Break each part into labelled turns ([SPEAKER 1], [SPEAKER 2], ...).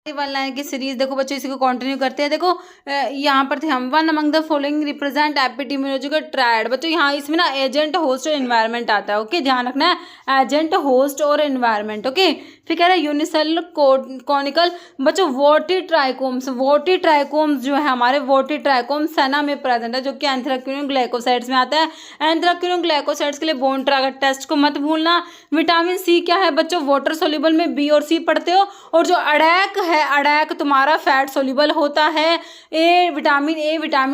[SPEAKER 1] One line की series देखो बच्चों, इसी को कंटिन्यू करते हैं। देखो यहाँ पर थे हम, one among the following represent epidemiological triad. बच्चों यहाँ इसमें ना एजेंट, होस्ट और एनवायरनमेंट आता है। ओके, ध्यान रखना है, एजेंट, होस्ट और एनवायरनमेंट। ओके, फिर कह रहा है यूनिसेलुलर कॉनिकल। बच्चों वोटी ट्राइकोम्स, वोटी ट्राइकोम्स जो है हमारे, वोटी ट्राइकोम्स सेना में प्रेजेंट है, जो कि एंथ्राक्विनोन ग्लाइकोसाइड्स में आता है। एंथ्राक्विनोन ग्लाइकोसाइड्स के लिए बोन ट्रैगर टेस्ट को मत भूलना। विटामिन सी क्या है बच्चों, वाटर सोल्यूबल में बी और सी पढ़ते हो। और जो अड़ैक है, अड़ैक तुम्हारा फैट सोल्यूबल होता है। ए, विटामिन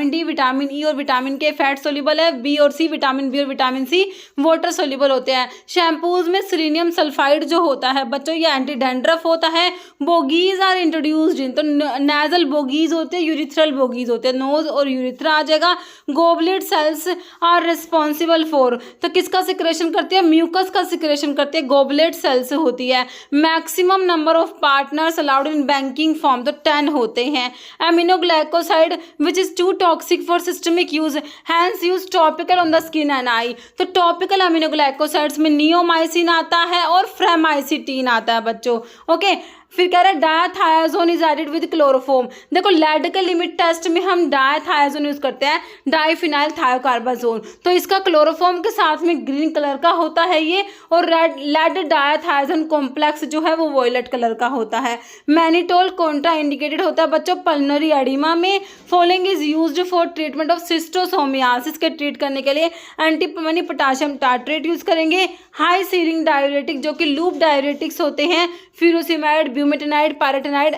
[SPEAKER 1] डी, विटामिन ई और विटामिन के फैट सोल्यूबल है। बी और सी, विटामिन बी और विटामिन सी वाटर सोल्यूबल होते हैं। शैम्पूज में सेलेनियम सल्फाइड जो होता है बच्चों, ये एंटी डैंड्रफ होता है। बोगीज आर इंट्रोड्यूस्ड इन, तो नेजल बोगीज होते हैं, यूरिथ्रल बोगीज होते हैं, नोज और यूरिथ्रा आ जाएगा। Goblet cells are responsible for, तो किसका सिक्रेशन करती है, म्यूकस का सिक्रेशन करती है, गोबलेट सेल्स होती है। Maximum number of partners allowed in banking form, तो 10 होते हैं। Aminoglycoside which is too toxic for systemic use, hence use topical on the skin and eye. तो टॉपिकल एमिनोग्लाइकोसाइड्स में नियोमाइसिन आता है और फ्रेमाइसिटीन आता है बच्चों। ओके, फिर कह रहे हैं डायथायाजोन इज एडेड विद क्लोरोफॉर्म। देखो लेड के लिमिट टेस्ट में हम डायथायाजोन यूज करते हैं, डाइफिनाइल थायोकार्बाजोन, तो इसका क्लोरोफॉर्म के साथ में ग्रीन कलर का होता है ये, और लेड डायथायाजोन कॉम्प्लेक्स जो है वो वॉयलेट कलर का होता है। मैनिटोल कॉन्ट्रा इंडिकेटेड होता है बच्चों पल्मोनरी एडिमा में। Following is used for treatment of schistosomiasis के ट्रीट करने के लिए एंटीपमनी पोटाशियम टार्ट्रेट यूज करेंगे। हाई सीरिंग डाययूरेटिक जो कि लूप डाययूरेटिक्स होते हैं, फ्यूरोसिमाइड, ब्यूमेटेनाइड, पायरेटेनाइड,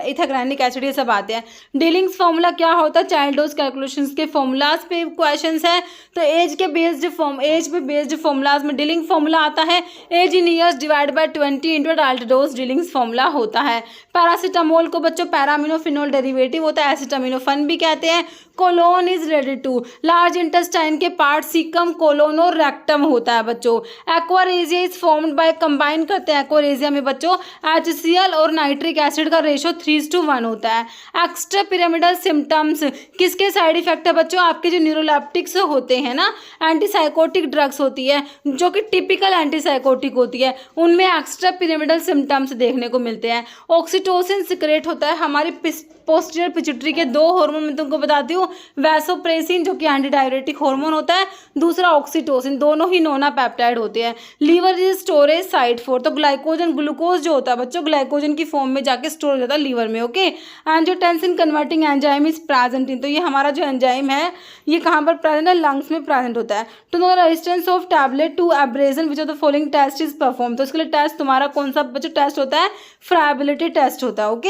[SPEAKER 1] इथाग्रानिक एसिड, ये सब आते हैं। डीलिंग्स फॉर्मूला क्या होता है, चाइल्ड डोज कैलकुलेशंस के फॉर्मूलाज पे क्वेश्चंस है, तो एज पे बेस्ड फॉर्मूलाज में डीलिंग फॉर्मूला आता है, age in years divide by 20 into adult dose, Dilling's formula होता है। पैरासीटामोल को बच्चों पैरामिनोफिनोल डेरिवेटिव होता है, एसिटामिनोफन भी कहते हैं। Colon is related to large intestine के पार्ट सीकम, कोलोन और रेक्टम होता है बच्चों। Aqua regia is formed by, combine करते हैं एक्वारेजिया में बच्चों HCl और नाइट्रिक एसिड का रेशो 3:1 होता है। एक्स्ट्रा पिरामिडल सिम्टम्स किसके साइड इफेक्ट है बच्चों, आपके जो न्यूरोलेप्टिक्स होते हैं ना, एंटीसाइकोटिक ड्रग्स होती है जो कि टिपिकल एंटीसाइकोटिक होती है, उनमें एक्स्ट्रा पिरामिडल सिम्टम्स देखने को मिलते हैं। ऑक्सीटोसिन सिक्रेट होता है हमारी पोस्टीरियर पिट्यूटरी के 2 हार्मोन मैं तुमको बताती हूँ, वैसोप्रेसिन जो कि एंटी डाययूरेटिक हार्मोन होता है, दूसरा ऑक्सीटोसिन, दोनों ही नोना पेप्टाइड होते हैं। Liver is storage site for, तो ग्लाइकोजन, ग्लूकोज जो होता है बच्चों ग्लाइकोजन की फॉर्म में जाके स्टोर हो जाता है लीवर में। Okay, angiotensin converting enzyme is present in, तो ये हमारा जो एंजाइम है ये कहाँ पर प्रेजेंट है, लंग्स में प्रेजेंट होता है। To know resistance of tablet to abrasion which of the following test is perform, तो इसके लिए टेस्ट तुम्हारा कौन सा बच्चों टेस्ट होता है, फ्रायबिलिटी टेस्ट होता है। ओके।